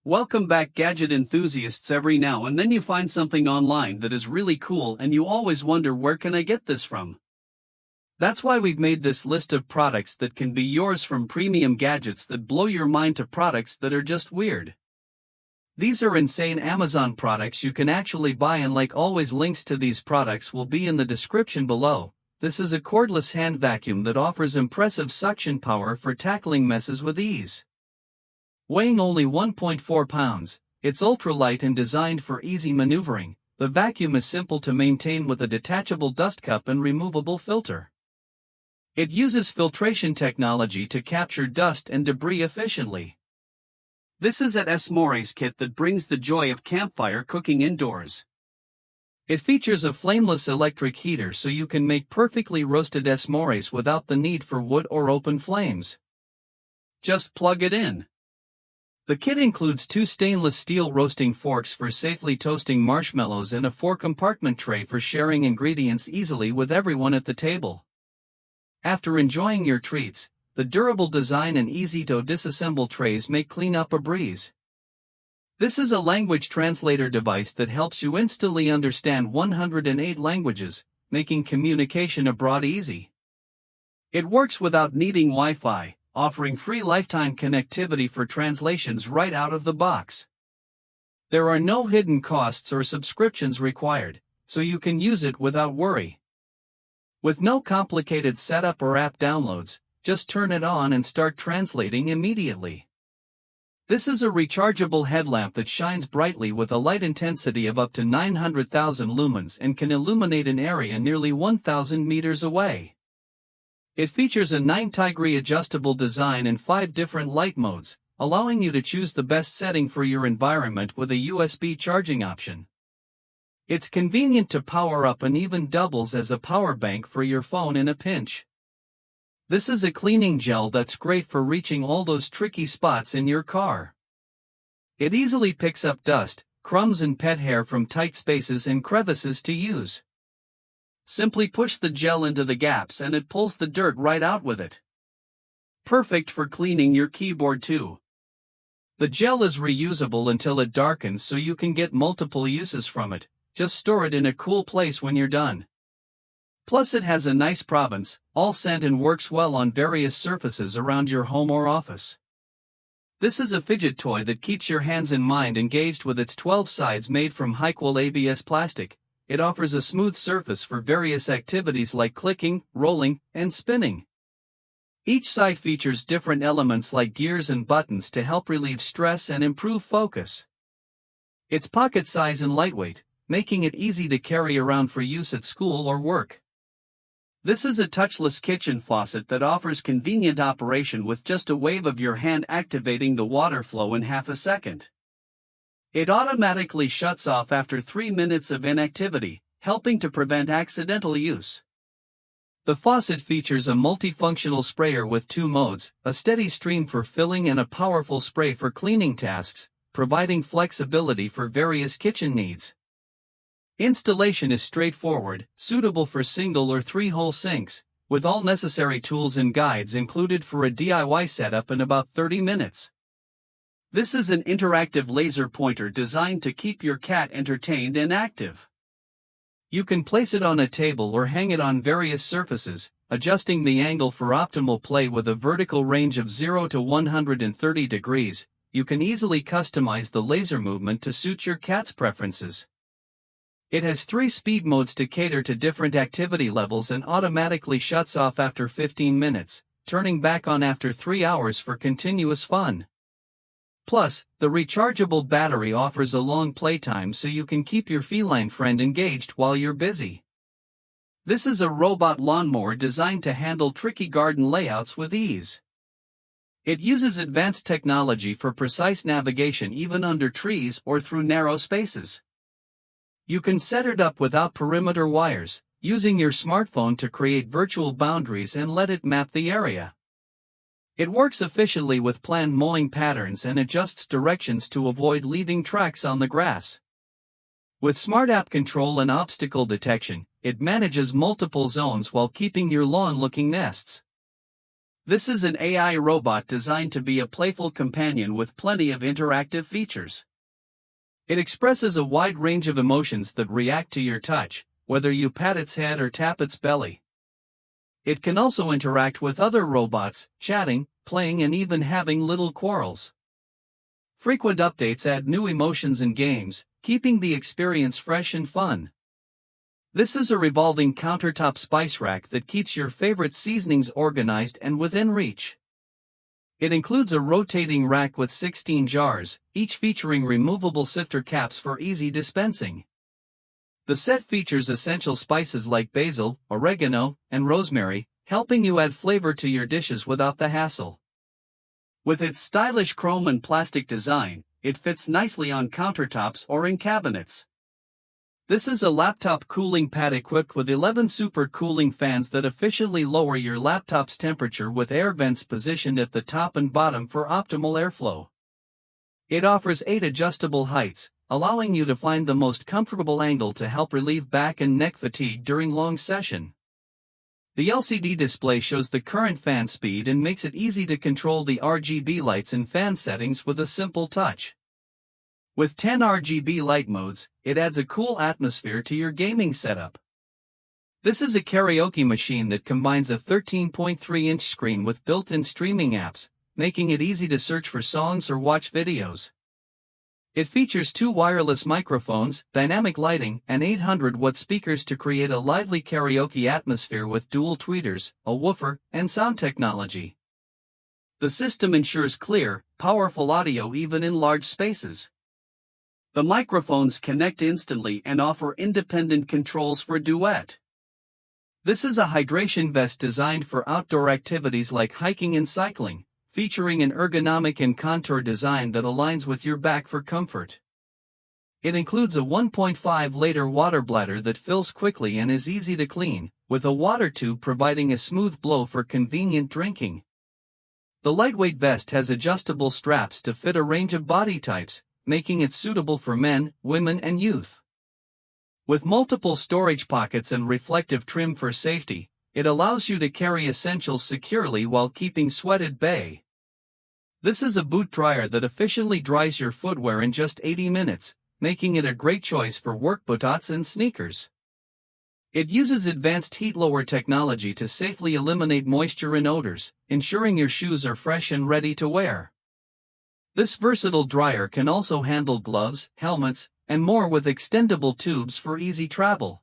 Welcome back, gadget enthusiasts. Every now and then you find something online that is really cool and you always wonder, where can I get this from? That's why we've made this list of products that can be yours, from premium gadgets that blow your mind to products that are just weird. These are insane Amazon products you can actually buy, and like always, links to these products will be in the description below. This is a cordless hand vacuum that offers impressive suction power for tackling messes with ease. Weighing only 1.4 pounds, it's ultralight and designed for easy maneuvering. The vacuum is simple to maintain with a detachable dust cup and removable filter. It uses filtration technology to capture dust and debris efficiently. This is an s'mores kit that brings the joy of campfire cooking indoors. It features a flameless electric heater so you can make perfectly roasted s'mores without the need for wood or open flames. Just plug it in. The kit includes 2 stainless steel roasting forks for safely toasting marshmallows and a 4-compartment tray for sharing ingredients easily with everyone at the table. After enjoying your treats, the durable design and easy-to disassemble trays make cleanup a breeze. This is a language translator device that helps you instantly understand 108 languages, making communication abroad easy. It works without needing Wi-Fi, offering free lifetime connectivity for translations right out of the box. There are no hidden costs or subscriptions required, so you can use it without worry. With no complicated setup or app downloads, just turn it on and start translating immediately. This is a rechargeable headlamp that shines brightly with a light intensity of up to 900,000 lumens and can illuminate an area nearly 1,000 meters away. It features a 90-degree adjustable design and 5 different light modes, allowing you to choose the best setting for your environment with a USB charging option. It's convenient to power up and even doubles as a power bank for your phone in a pinch. This is a cleaning gel that's great for reaching all those tricky spots in your car. It easily picks up dust, crumbs and pet hair from tight spaces and crevices to use. Simply push the gel into the gaps and it pulls the dirt right out with it. Perfect for cleaning your keyboard too. The gel is reusable until it darkens, so you can get multiple uses from it. Just store it in a cool place when you're done. Plus, it has a nice provenance, all scent, and works well on various surfaces around your home or office. This is a fidget toy that keeps your hands and mind engaged with its 12 sides made from high-quality ABS plastic. It offers a smooth surface for various activities like clicking, rolling, and spinning. Each side features different elements like gears and buttons to help relieve stress and improve focus. It's pocket size and lightweight, making it easy to carry around for use at school or work. This is a touchless kitchen faucet that offers convenient operation with just a wave of your hand, activating the water flow in half a second. It automatically shuts off after 3 minutes of inactivity, helping to prevent accidental use. The faucet features a multifunctional sprayer with 2 modes, a steady stream for filling and a powerful spray for cleaning tasks, providing flexibility for various kitchen needs. Installation is straightforward, suitable for single or 3-hole sinks, with all necessary tools and guides included for a DIY setup in about 30 minutes. This is an interactive laser pointer designed to keep your cat entertained and active. You can place it on a table or hang it on various surfaces, adjusting the angle for optimal play. With a vertical range of 0 to 130 degrees, you can easily customize the laser movement to suit your cat's preferences. It has 3 speed modes to cater to different activity levels and automatically shuts off after 15 minutes, turning back on after 3 hours for continuous fun. Plus, the rechargeable battery offers a long playtime so you can keep your feline friend engaged while you're busy. This is a robot lawnmower designed to handle tricky garden layouts with ease. It uses advanced technology for precise navigation even under trees or through narrow spaces. You can set it up without perimeter wires, using your smartphone to create virtual boundaries and let it map the area. It works efficiently with planned mowing patterns and adjusts directions to avoid leaving tracks on the grass. With smart app control and obstacle detection, it manages multiple zones while keeping your lawn looking nests. This is an AI robot designed to be a playful companion with plenty of interactive features. It expresses a wide range of emotions that react to your touch, whether you pat its head or tap its belly. It can also interact with other robots, chatting, playing, and even having little quarrels. Frequent updates add new emotions and games, keeping the experience fresh and fun. This is a revolving countertop spice rack that keeps your favorite seasonings organized and within reach. It includes a rotating rack with 16 jars, each featuring removable sifter caps for easy dispensing. The set features essential spices like basil, oregano, and rosemary, helping you add flavor to your dishes without the hassle. With its stylish chrome and plastic design, it fits nicely on countertops or in cabinets. This is a laptop cooling pad equipped with 11 super cooling fans that efficiently lower your laptop's temperature with air vents positioned at the top and bottom for optimal airflow. It offers 8 adjustable heights, allowing you to find the most comfortable angle to help relieve back and neck fatigue during long session. The LCD display shows the current fan speed and makes it easy to control the RGB lights and fan settings with a simple touch. With 10 RGB light modes, it adds a cool atmosphere to your gaming setup. This is a karaoke machine that combines a 13.3-inch screen with built-in streaming apps, making it easy to search for songs or watch videos. It features 2 wireless microphones, dynamic lighting, and 800-watt speakers to create a lively karaoke atmosphere with dual tweeters, a woofer, and sound technology. The system ensures clear, powerful audio even in large spaces. The microphones connect instantly and offer independent controls for duet. This is a hydration vest designed for outdoor activities like hiking and cycling, featuring an ergonomic and contour design that aligns with your back for comfort. It includes a 1.5-liter water bladder that fills quickly and is easy to clean, with a water tube providing a smooth blow for convenient drinking. The lightweight vest has adjustable straps to fit a range of body types, making it suitable for men, women, and youth. With multiple storage pockets and reflective trim for safety, it allows you to carry essentials securely while keeping sweat at bay. This is a boot dryer that efficiently dries your footwear in just 80 minutes, making it a great choice for work boots and sneakers. It uses advanced heat lower technology to safely eliminate moisture and odors, ensuring your shoes are fresh and ready to wear. This versatile dryer can also handle gloves, helmets, and more with extendable tubes for easy travel.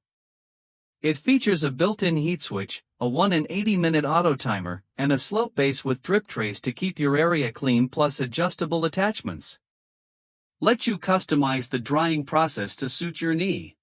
It features a built-in heat switch, a 1 in 80-minute auto timer, and a slope base with drip trays to keep your area clean plus adjustable attachments. Let you customize the drying process to suit your need.